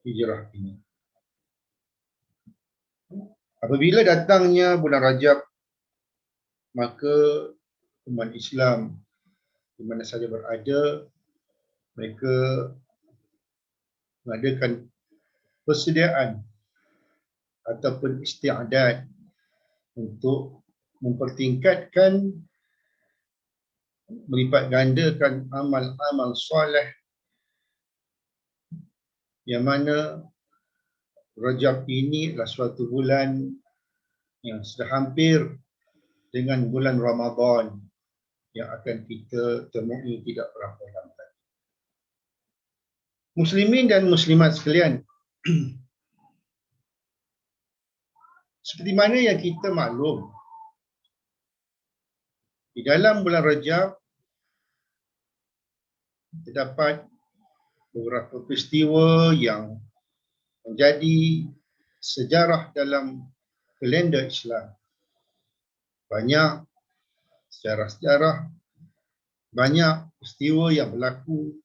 Hijrah ini. Apabila datangnya bulan Rajab, maka umat Islam di mana saja berada, mereka mengadakan persediaan ataupun isti'adad untuk mempertingkatkan, melipat gandakan amal-amal soleh yang mana Rajab ini adalah suatu bulan yang sudah hampir dengan bulan Ramadan yang akan kita temui tidak berapa lama. Muslimin dan muslimat sekalian, seperti mana yang kita maklum, di dalam bulan Rajab terdapat beberapa peristiwa yang menjadi sejarah dalam kalender Islam. Banyak sejarah-sejarah, banyak peristiwa yang berlaku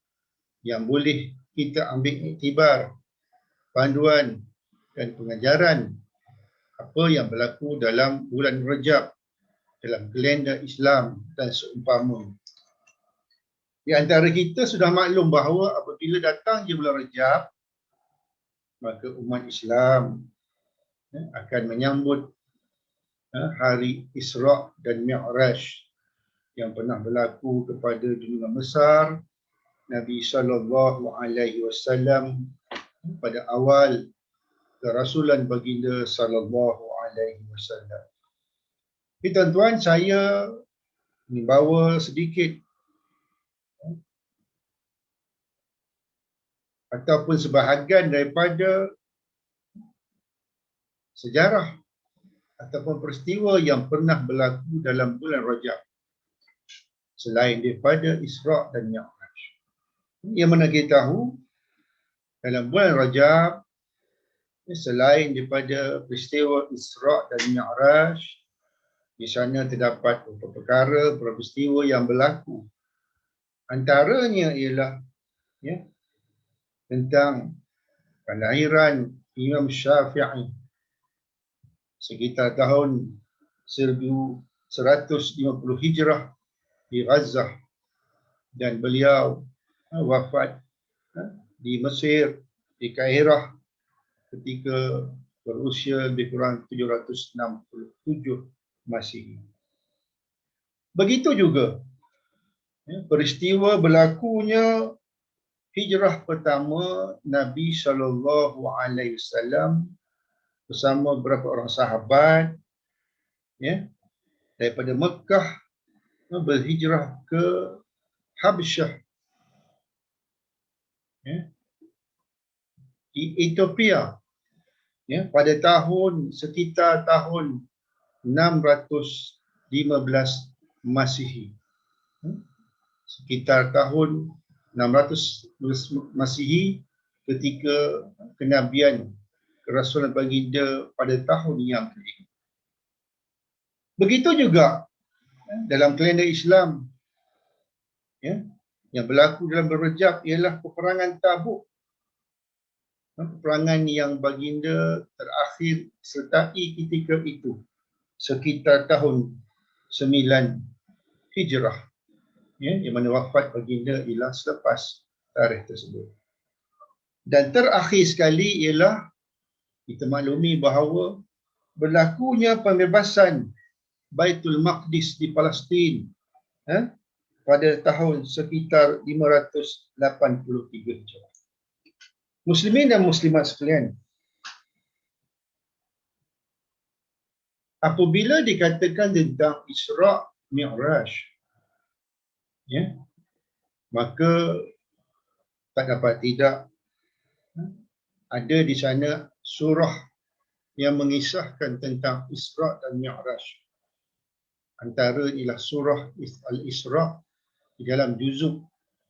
yang boleh kita ambil iktibar, panduan dan pengajaran apa yang berlaku dalam bulan Rajab dalam kalender Islam dan seumpama. Di antara kita sudah maklum bahawa apabila datang bulan Rajab, maka umat Islam akan menyambut hari Isra' dan Mi'raj yang pernah berlaku kepada junjungan besar Nabi SAW pada awal kerasulan baginda SAW. Jadi tuan-tuan, saya membawa sedikit ataupun sebahagian daripada sejarah ataupun peristiwa yang pernah berlaku dalam bulan Rajab selain daripada Isra' dan Mi'raj. Yang mana kita tahu dalam bulan Rajab, selain daripada peristiwa Isra' dan Mi'raj, di sana terdapat beberapa perkara, beberapa peristiwa yang berlaku. Antaranya ialah tentang kelahiran Imam Syafi'i sekitar tahun 1150 Hijrah di Gaza, dan beliau wafat di Mesir, di Kairah ketika berusia lebih kurang 767 Masihi. Begitu juga peristiwa berlakunya hijrah pertama Nabi SAW bersama beberapa orang sahabat daripada Mekah berhijrah ke Habsyah di Ethiopia pada sekitar tahun 615 Masihi. Sekitar tahun 600 Masihi ketika kenabian kerasulan baginda pada tahun yang kelima. Begitu juga dalam kalender Islam yang berlaku dalam bulan Rajab ialah peperangan Tabuk. Peperangan yang baginda terakhir sertai ketika itu sekitar tahun 9 Hijrah, yang mana wafat baginda ialah selepas tarikh tersebut. Dan terakhir sekali ialah kita maklumi bahawa berlakunya pembebasan Baitul Maqdis di Palestin pada tahun sekitar 583 Hijrah. Muslimin dan muslimat sekalian, apabila dikatakan tentang Isra' Mi'raj, maka tak dapat tidak ada di sana surah yang mengisahkan tentang Isra' dan Mi'raj. Antara ialah surah Al-Isra' di dalam juzuk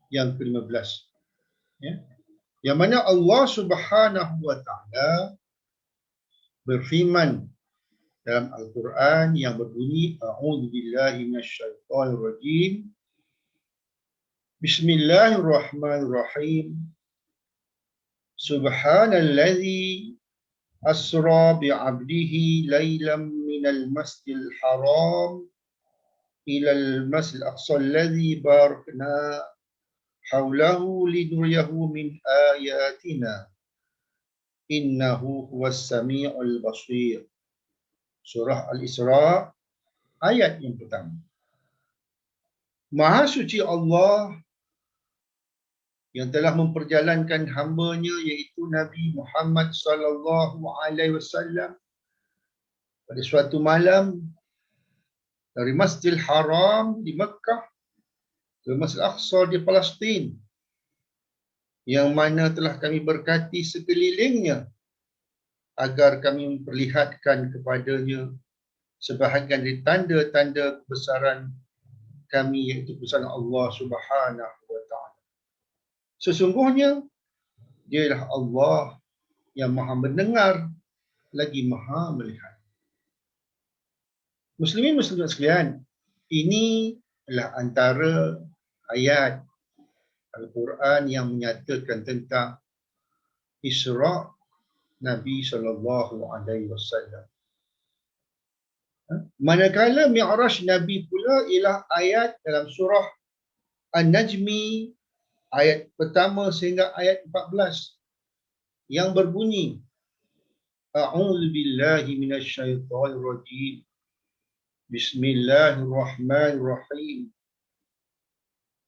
yang ke-15. Yang mana Allah Subhanahu wa Ta'ala berfirman dalam Al-Quran yang berbunyi, A'udzu billahi minasyaitonir rajim. Bismillahirrahmanirrahim. Subhanalladzi asra bi'abdihi laylam minal masjidil haram ilal masjidil aqsa alladzi barakna hawlahu linuriyahu min ayatina innahu huwas sami'ul basir. Surah Al-Isra ayat yang pertama. Maha suci Allah yang telah memperjalankan hamba-Nya iaitu Nabi Muhammad sallallahu alaihi wasallam pada suatu malam dari Masjidil Haram di Mekah ke Masjidil Aqsa di Palestin, yang mana telah kami berkati sekelilingnya agar kami memperlihatkan kepadanya sebahagian dari tanda-tanda kebesaran kami, iaitu kebesaran Allah Subhanahu wa taala. Sesungguhnya Dialah Allah yang Maha mendengar lagi Maha melihat. Muslimin muslimat sekalian, ini adalah antara ayat Al-Quran yang menyatakan tentang Isra' Nabi sallallahu alaihi wasallam. Manakala Mi'raj Nabi pula ialah ayat dalam surah An-Najmi ayat pertama sehingga ayat 14 yang berbunyi A'udzu billahi minasyaitonir rajim. Bismillahirrahmanirrahim.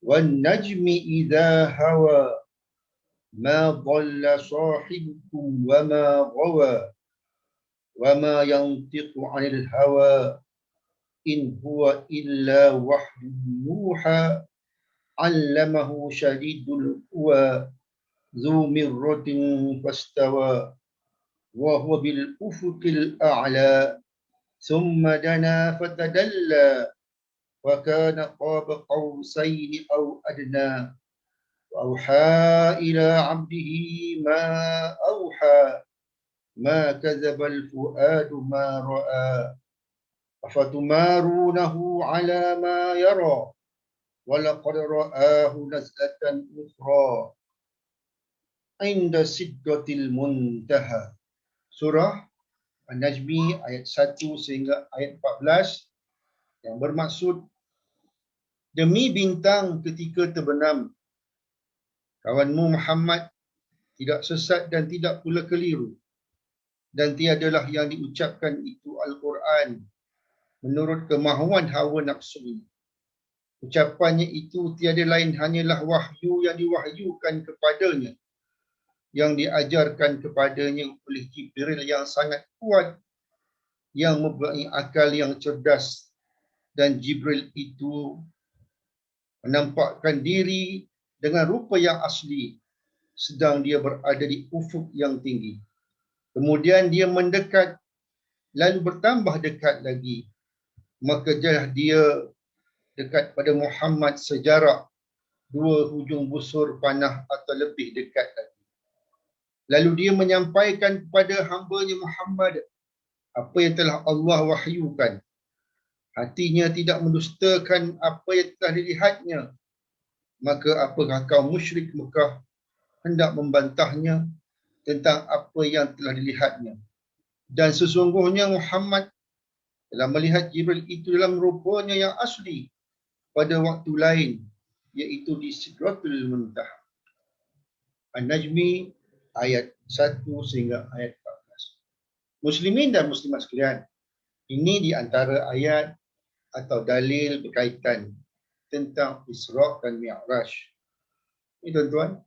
Wan najmi idza hawa ma dhalla sahibukum wa ma ghawa wa ma yantiqu 'anil hawa in huwa illa wahyun yuha 'allamahu shadidul quwa dzu mirratin fastawa wa huwa bil ufuqil a'la thumma dana fatadalla wa kana qaba qausaini aw adna wa auha ila 'abdihi ma auha ma kadzaba al fuadu ma ra'a afatumarunahu 'ala ma yara wa laqad ra'ahu nazlatan ukhra 'inda sidratil muntaha. Surah An-Najmi ayat 1 sehingga ayat 14 yang bermaksud, demi bintang ketika terbenam, kawanmu Muhammad tidak sesat dan tidak pula keliru, dan tiadalah yang diucapkan itu Al-Quran menurut kemahuan hawa nafsu. Ucapannya itu tiada lain hanyalah wahyu yang diwahyukan kepadanya, yang diajarkan kepadanya oleh Jibril yang sangat kuat, yang mempunyai akal yang cerdas, dan Jibril itu menampakkan diri dengan rupa yang asli sedang dia berada di ufuk yang tinggi. Kemudian dia mendekat, lalu bertambah dekat lagi. Maka dia dekat pada Muhammad sejarak 2 hujung busur panah atau lebih dekat lagi. Lalu dia menyampaikan kepada hamba-Nya Muhammad apa yang telah Allah wahyukan. Hatinya tidak mendustakan apa yang telah dilihatnya. Maka apakah kaum musyrik Mekah hendak membantahnya tentang apa yang telah dilihatnya? Dan sesungguhnya Muhammad telah melihat Jibril itu dalam rupanya yang asli pada waktu lain, iaitu di Sidratul Muntaha. An-Najmi ayat 1 sehingga ayat 14. Muslimin dan muslimat sekalian, ini di antara ayat atau dalil berkaitan tentang Isra' dan Mi'raj. Ini tuan-tuan,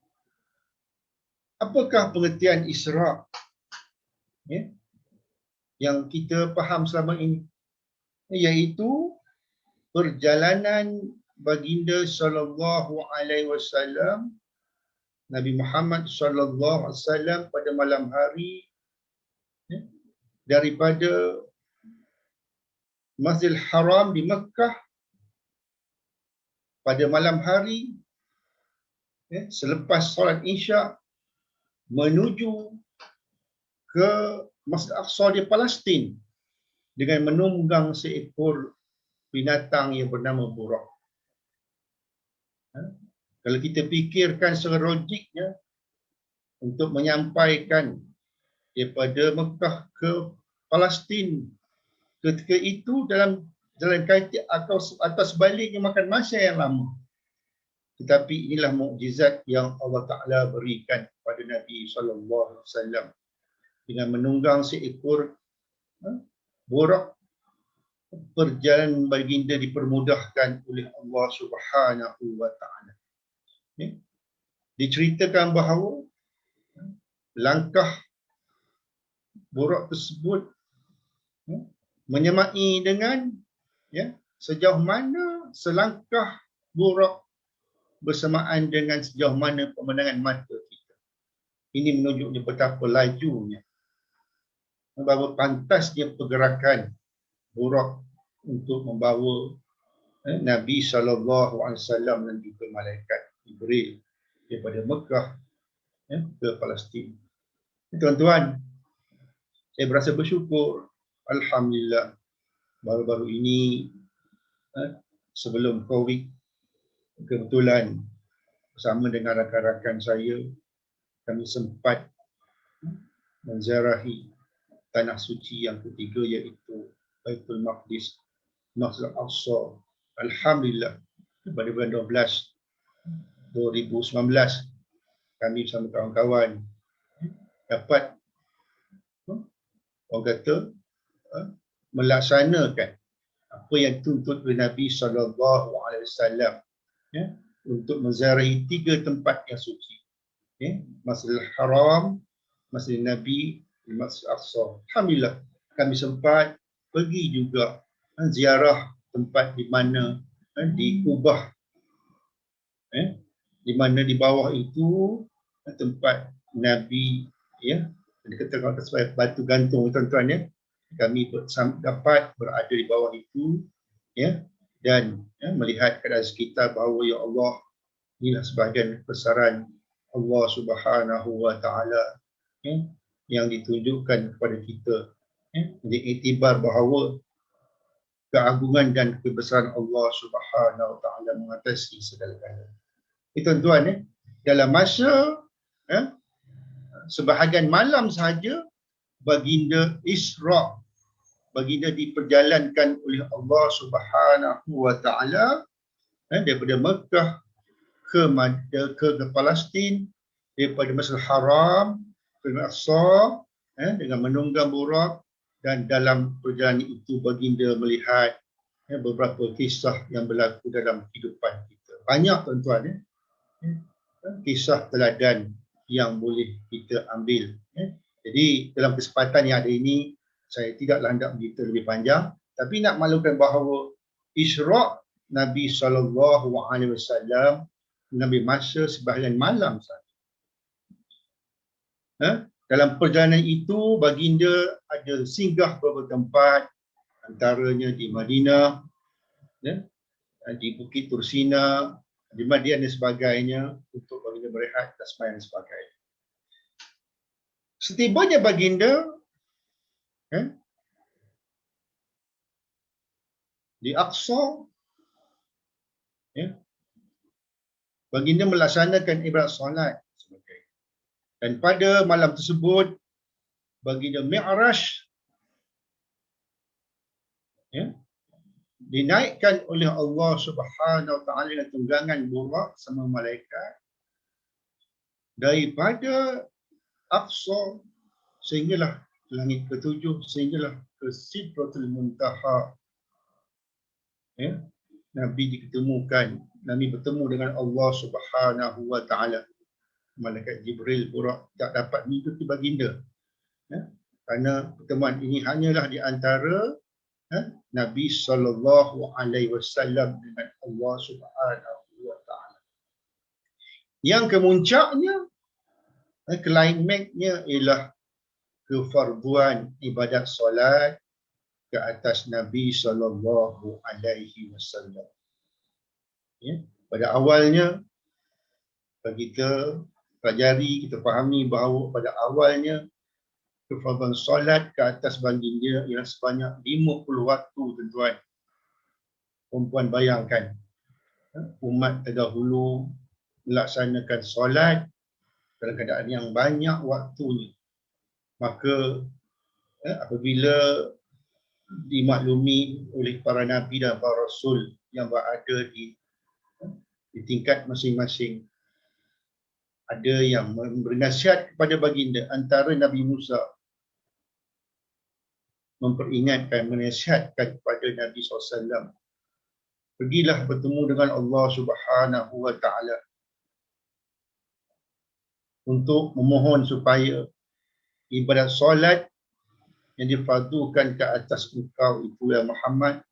apakah pengertian Isra' yang kita faham selama ini? Iaitu perjalanan baginda sallallahu alaihi wasallam, Nabi Muhammad sallallahu alaihi wasallam pada malam hari daripada Masjidil Haram di Mekah pada malam hari selepas solat Isya menuju ke Masjid Aqsa di Palestin dengan menunggang seekor binatang yang bernama Buraq. Kalau kita fikirkan secara logiknya, untuk menyampaikan daripada Mekah ke Palestin ketika itu dalam jalan kaitan atau sebaliknya makan masa yang lama. Tetapi inilah mukjizat yang Allah Ta'ala berikan kepada Nabi SAW dengan menunggang seekor borak. Perjalanan baginda dipermudahkan oleh Allah Subhanahu wa Ta'ala. Diceritakan bahawa langkah borak tersebut menyamai dengan sejauh mana selangkah borak bersamaan dengan sejauh mana pemandangan mata kita. Ini menunjuknya betapa lajunya, betapa pantasnya pergerakan borak untuk membawa Nabi SAW dan juga malaikat Jibril daripada Mekah ke Palestin. Tuan-tuan, saya berasa bersyukur. Alhamdulillah, baru-baru ini sebelum COVID, kebetulan bersama dengan rakan-rakan saya, kami sempat menziarahi tanah suci yang ketiga, iaitu Baitul Maqdis, Masjid Al-Aqsa. Alhamdulillah, pada bulan 12 2019 kami bersama kawan-kawan dapat orang kata melaksanakan apa yang dituntut oleh Nabi SAW untuk menziarahi 3 tempat yang suci, Masjidil Haram, Masjid Nabi, Masjid Al-Aqsa. Alhamdulillah, kami sempat pergi juga ziarah tempat di mana di Kubah, di mana di bawah itu tempat Nabi, dikatakan sebagai batu gantung, tuan-tuan. Kami dapat berada di bawah itu, dan melihat keadaan sekitar bahawa ya Allah, inilah sebahagian besaran Allah Subhanahu wa Ta'ala yang ditunjukkan kepada kita, jadi iktibar bahawa keagungan dan kebesaran Allah Subhanahu wa Ta'ala mengatasi segala-galanya. Tuan-tuan, dalam masa sebahagian malam sahaja, baginda Isra, baginda diperjalankan oleh Allah Subhanahu wa Ta'ala daripada Mekah ke Palestin, daripada Masjidil Haram ke Al-Aqsa dengan menunggang borak. Dan dalam perjalanan itu baginda melihat beberapa kisah yang berlaku dalam kehidupan kita. Banyak, tuan-tuan, kisah teladan yang boleh kita ambil. Jadi dalam kesempatan yang ada ini, saya tidaklah hendak bercerita lebih panjang, tapi nak maklumkan bahawa Isra' Nabi SAW mengambil masa sebahagian malam sahaja. Dalam perjalanan itu, baginda ada singgah beberapa tempat, antaranya di Madinah, di Bukit Tursina, di Madian dan sebagainya, untuk baginda berehat dan sembahyang dan sebagainya. Setibanya baginda di Aqsa, baginda melaksanakan ibadat solat. Dan pada malam tersebut, baginda Mi'raj dinaikkan oleh Allah Subhanahu wa Ta'ala dengan tunggangan borak sama malaikat daripada Aqsa sehinggalah langit ketujuh, sehinggalah ke Sidratul Muntaha. Nabi diketemukan, Nabi bertemu dengan Allah Subhanahu wa Ta'ala. Malaikat Jibril pula tak dapat mengikuti baginda, kerana pertemuan ini hanyalah di antara Nabi SAW dengan Allah Subhanahu wa Ta'ala. Yang kemuncaknya, klimaknya ialah kefarduan ibadat solat ke atas Nabi SAW. Pada awalnya kita pelajari, kita fahami bahawa pada awalnya kefarduan solat ke atas baginda ialah sebanyak 50 waktu, tuan-tuan. Perempuan bayangkan, umat terdahulu melaksanakan solat dalam keadaan yang banyak waktunya. Maka apabila dimaklumi oleh para nabi dan para rasul yang berada di tingkat masing-masing, ada yang bernasihat kepada baginda, antara Nabi Musa memperingatkan, menasihatkan kepada Nabi SAW, pergilah bertemu dengan Allah Subhanahu wa Ta'ala untuk memohon supaya ibadat solat yang difardukan ke atas engkau itu ya Muhammad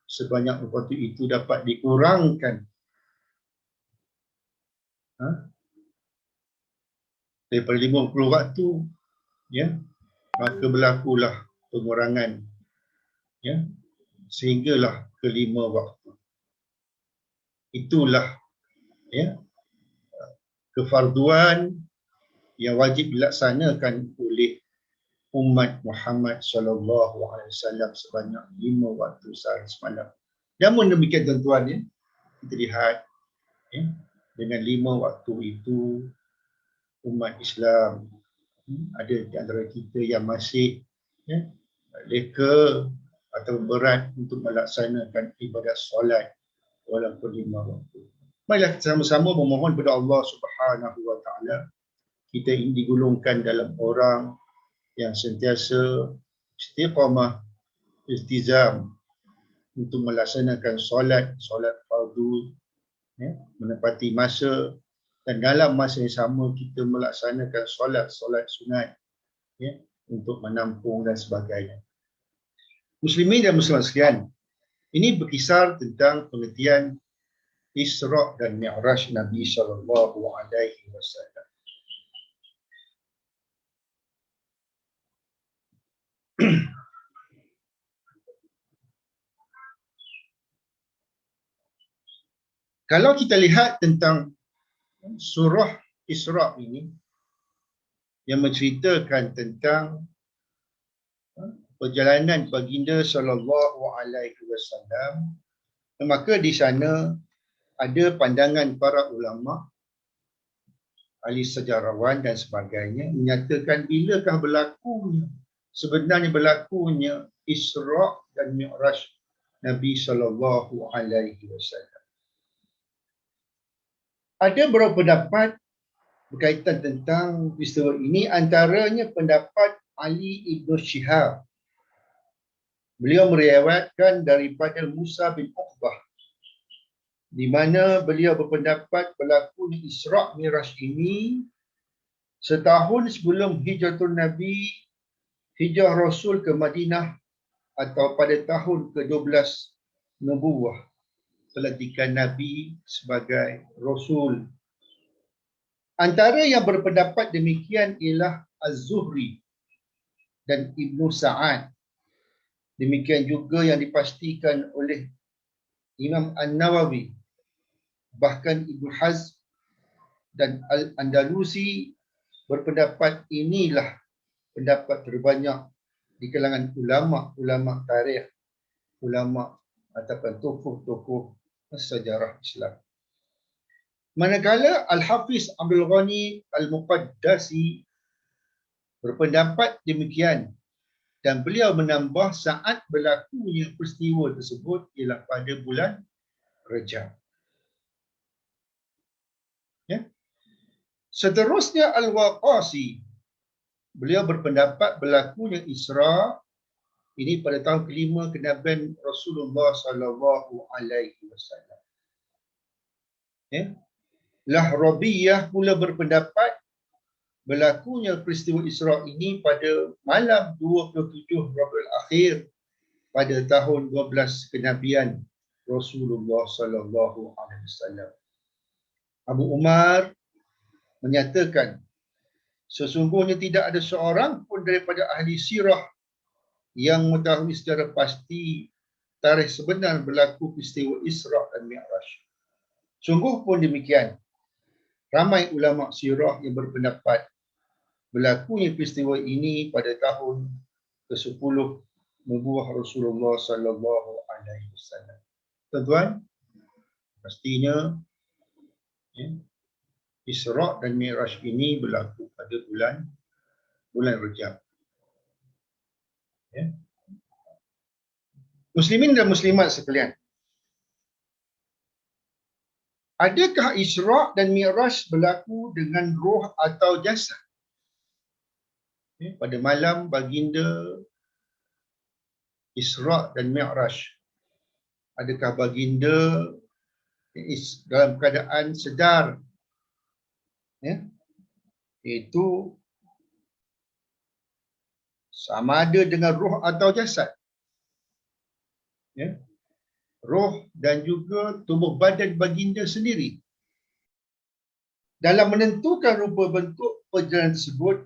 sebanyak waktu itu dapat dikurangkan daripada 50 waktu, ya, maka berlakulah pengurangan, ya, sehinggalah ke 5 waktu. Itulah, ya, kefarduan yang wajib dilaksanakan oleh umat Muhammad sallallahu alaihi wasallam sebanyak 5 waktu sehari semalam. Namun demikian tuan-tuan, ya, kita lihat, ya, dengan 5 waktu itu umat Islam ada di antara kita yang masih, ya, leka atau berat untuk melaksanakan ibadat solat walaupun 5 waktu. Marilah sama-sama memohon kepada Allah Subhanahu wa Ta'ala kita ini digolongkan dalam orang yang sentiasa istiqamah, iltizam untuk melaksanakan solat fardu, ya, menepati masa, dan dalam masa yang sama kita melaksanakan solat sunat, ya, untuk menampung dan sebagainya. Muslimin dan muslimat sekalian, ini berkisar tentang pengertian Isra' dan Mi'raj Nabi sallallahu alaihi wasallam. Kalau kita lihat tentang surah Isra' ini yang menceritakan tentang perjalanan baginda sallallahu alaihi wasallam, maka di sana ada pandangan para ulama, ahli sejarawan dan sebagainya menyatakan bilakah sebenarnya berlakunya Isra' dan Mi'raj Nabi sallallahu alaihi wasallam. Ada beberapa pendapat berkaitan tentang peristiwa ini, antaranya pendapat Ali Ibn Shihab. Beliau meriwayatkan daripada Musa bin Uqbah di mana beliau berpendapat berlakunya Isra' Mi'raj ini setahun sebelum hijratun Nabi, hijrah Rasul ke Madinah, atau pada tahun ke-12 nubuwah, pelantikan Nabi sebagai Rasul. Antara yang berpendapat demikian ialah Az-Zuhri dan Ibnu Sa'ad. Demikian juga yang dipastikan oleh Imam An-Nawawi, bahkan Ibnu Hazm dan Al-Andalusi berpendapat inilah pendapat terbanyak di kalangan ulama tarikh, ulama ataupun tokoh-tokoh sejarah Islam. Manakala Al-Hafiz Abdul Ghani Al-Muqaddasi berpendapat demikian, dan beliau menambah saat berlakunya peristiwa tersebut ialah pada bulan Rajab. Ya. Seterusnya Al-Waqasi, beliau berpendapat berlakunya Isra' ini pada tahun ke-5 kenabian Rasulullah sallallahu alaihi wasallam. Ya. Lahrabiyah pula berpendapat berlakunya peristiwa Isra' ini pada malam 27 Rabiul Akhir pada tahun 12 kenabian Rasulullah sallallahu alaihi wasallam. Abu Umar menyatakan sesungguhnya tidak ada seorang pun daripada ahli sirah yang mengetahui secara pasti tarikh sebenar berlaku peristiwa Isra' dan Mi'raj. Sungguh pun demikian, ramai ulama sirah yang berpendapat berlakunya peristiwa ini pada tahun ke-10 nubuwah Rasulullah sallallahu alaihi wasallam. Tuan-tuan, pastinya, ya, Isra' dan Mi'raj ini berlaku pada bulan Rajab. Ya. Muslimin dan muslimat sekalian, adakah Isra' dan Mi'raj berlaku dengan roh atau jasad? Pada malam baginda Isra' dan Mi'raj, adakah baginda dalam keadaan sedar, iaitu sama ada dengan roh atau jasad? Roh dan juga tubuh badan baginda sendiri. Dalam menentukan rupa bentuk perjalanan tersebut,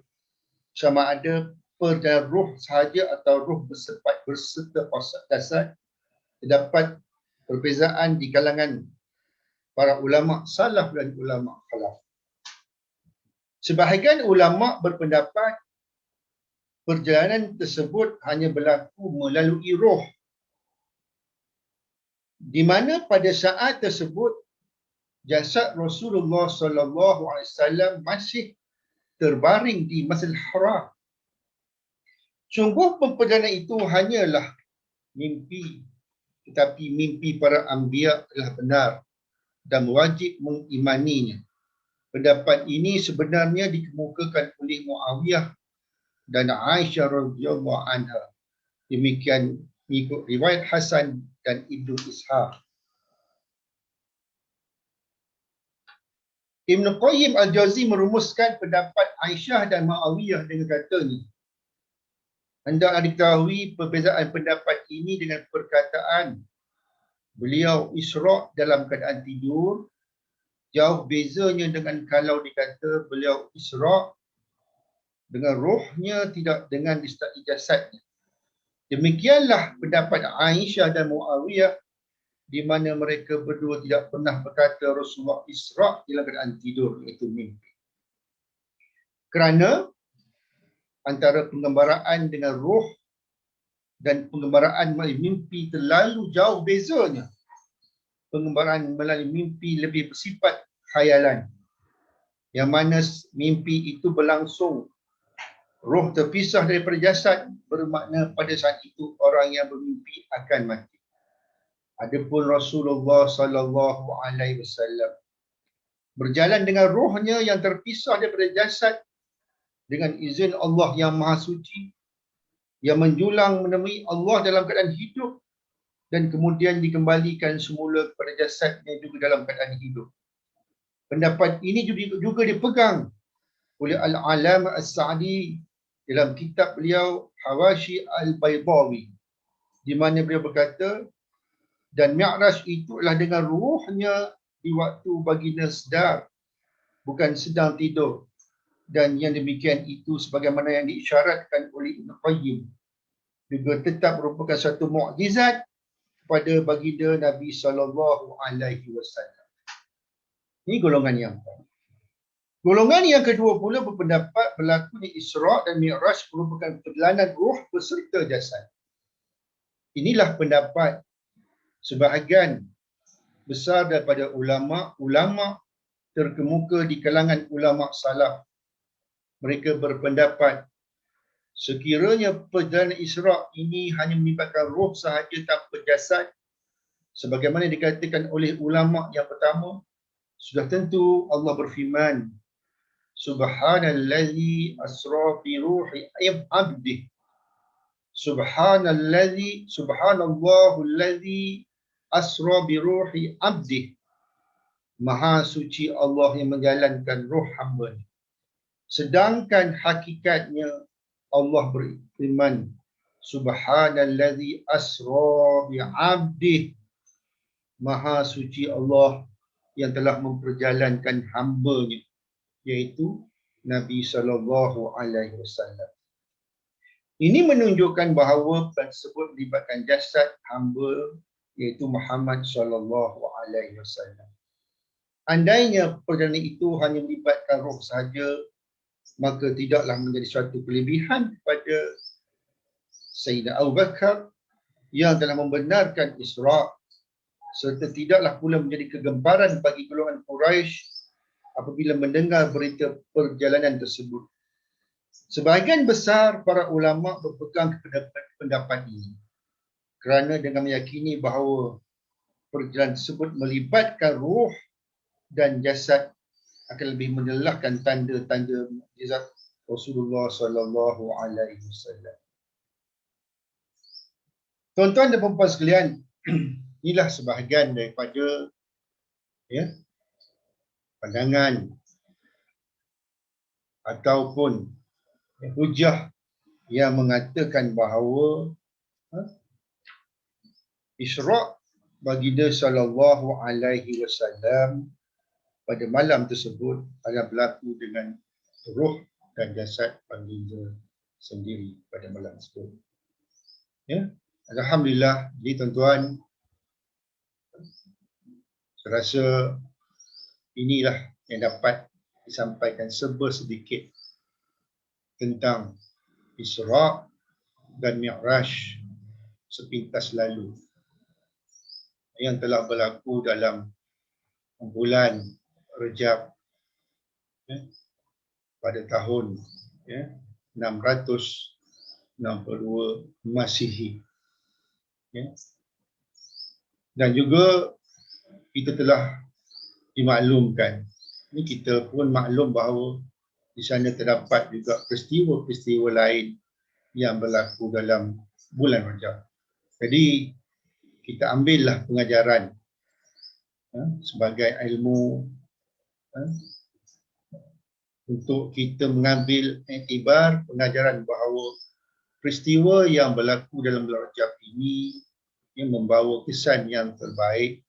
sama ada perjalanan roh sahaja atau roh berserta jasad, terdapat perbezaan di kalangan para ulama salaf dan ulama khalaf. Sebahagian ulama berpendapat perjalanan tersebut hanya berlaku melalui roh, di mana pada saat tersebut jasad Rasulullah SAW masih terbaring di Masjidil Haram. Sungguh perjalanan itu hanyalah mimpi, tetapi mimpi para anbiya adalah benar dan wajib mengimaninya. Pendapat ini sebenarnya dikemukakan oleh Muawiyah dan Aisyah radhiyallahu anha. Demikian mengikut riwayat Hasan dan Ibnu Ishaq. Ibn Qayyim Al-Jauzi merumuskan pendapat Aisyah dan Muawiyah dengan katanya, hendaklah diketahui perbezaan pendapat ini dengan perkataan beliau Isra' dalam keadaan tidur. Jauh bezanya dengan kalau dikata beliau Isra' dengan rohnya, tidak dengan disertai jasadnya. Demikianlah pendapat Aisyah dan Muawiyah, di mana mereka berdua tidak pernah berkata Rasulullah Isra' dalam keadaan tidur, iaitu mimpi. Kerana antara penggambaraan dengan roh dan penggambaraan melalui mimpi terlalu jauh bezanya. Penggambaraan melalui mimpi lebih bersifat khayalan, yang mana mimpi itu berlangsung roh terpisah daripada jasad, bermakna pada saat itu orang yang bermimpi akan mati. Adapun Rasulullah SAW berjalan dengan rohnya yang terpisah daripada jasad dengan izin Allah yang Maha Suci, yang menjulang menemui Allah dalam keadaan hidup dan kemudian dikembalikan semula kepada jasadnya juga dalam keadaan hidup. Pendapat ini juga dipegang oleh Al-Alama As-Sa'di dalam kitab beliau Hawashi Al-Baydawi, di mana beliau berkata, dan Mi'raj itu adalah dengan ruhnya di waktu baginda sedar, bukan sedang tidur. Dan yang demikian itu sebagaimana yang diisyaratkan oleh Ibn Qayyim juga tetap merupakan satu mukjizat kepada baginda Nabi SAW. Ini golongan yang pertama. Golongan yang kedua pula berpendapat berlakunya Isra' dan Mi'raj merupakan perjalanan roh beserta jasad. Inilah pendapat sebahagian besar daripada ulama terkemuka di kalangan ulama salaf. Mereka berpendapat sekiranya perjalanan Isra' ini hanya melibatkan roh sahaja tanpa jasad, sebagaimana dikatakan oleh ulama yang pertama, sudah tentu Allah berfirman, Subhanallazi asra bi ruhi abdih. Subhanallazi asra bi ruhi abdih. Maha suci Allah yang menjalankan roh hamba-Nya. Sedangkan hakikatnya Allah berfirman, Subhanallazi asra bi abdih. Maha suci Allah yang telah memperjalankan hamba-Nya, iaitu Nabi SAW. Ini menunjukkan bahawa perjalanan tersebut melibatkan jasad hamba, iaitu Muhammad SAW. Andainya perjalanan itu hanya melibatkan roh sahaja, maka tidaklah menjadi suatu kelebihan kepada Sayyidina Abu Bakar yang telah membenarkan Isra', serta tidaklah pula menjadi kegemparan bagi golongan Quraisy apabila mendengar berita perjalanan tersebut. Sebahagian besar para ulama berpegang kepada pendapat ini kerana dengan meyakini bahawa perjalanan tersebut melibatkan ruh dan jasad akan lebih menelahkan tanda-tanda mukjizat Rasulullah sallallahu alaihi wasallam. Tuan-tuan dan puan-puan sekalian, inilah sebahagian daripada pandangan ataupun hujah yang mengatakan bahawa Isra' baginda sallallahu alaihi wasallam pada malam tersebut adalah berlaku dengan roh dan jasad baginda sendiri pada malam tersebut. Ya, alhamdulillah. Jadi tuan-tuan, saya rasa inilah yang dapat disampaikan sedikit tentang Isra' dan Mi'raj sepintas lalu yang telah berlaku dalam bulan Rejab pada tahun 662 Masihi. Dan juga kita telah dimaklumkan, ini kita pun maklum bahawa di sana terdapat juga peristiwa-peristiwa lain yang berlaku dalam bulan Rejab. Jadi kita ambillah pengajaran sebagai ilmu untuk kita mengambil iktibar pengajaran bahawa peristiwa yang berlaku dalam bulan Rejab ini yang membawa kesan yang terbaik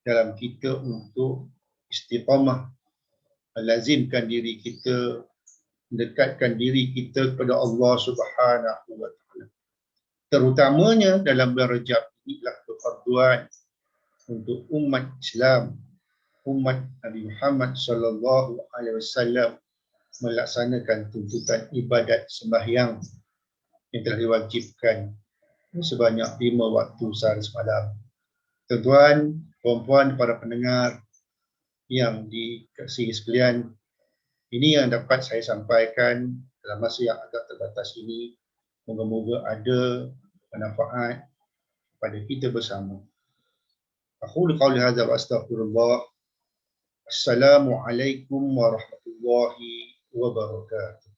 dalam kita untuk istiqamah, lazimkan diri kita, mendekatkan diri kita kepada Allah Subhanahu wa taala. Terutamanya dalam bulan Rejab ini adalah kefarduan untuk umat Islam, umat Nabi Muhammad sallallahu alaihi wasallam melaksanakan tuntutan ibadat sembahyang yang telah diwajibkan sebanyak 5 waktu sehari semalam. Tuan-tuan, puan-puan, para pendengar yang dikasihi sekalian, ini yang dapat saya sampaikan dalam masa yang agak terbatas ini. Moga-moga ada manfaat pada kita bersama. Aqulu qawli hadza wa astaghfirullah. Assalamualaikum warahmatullahi wabarakatuh.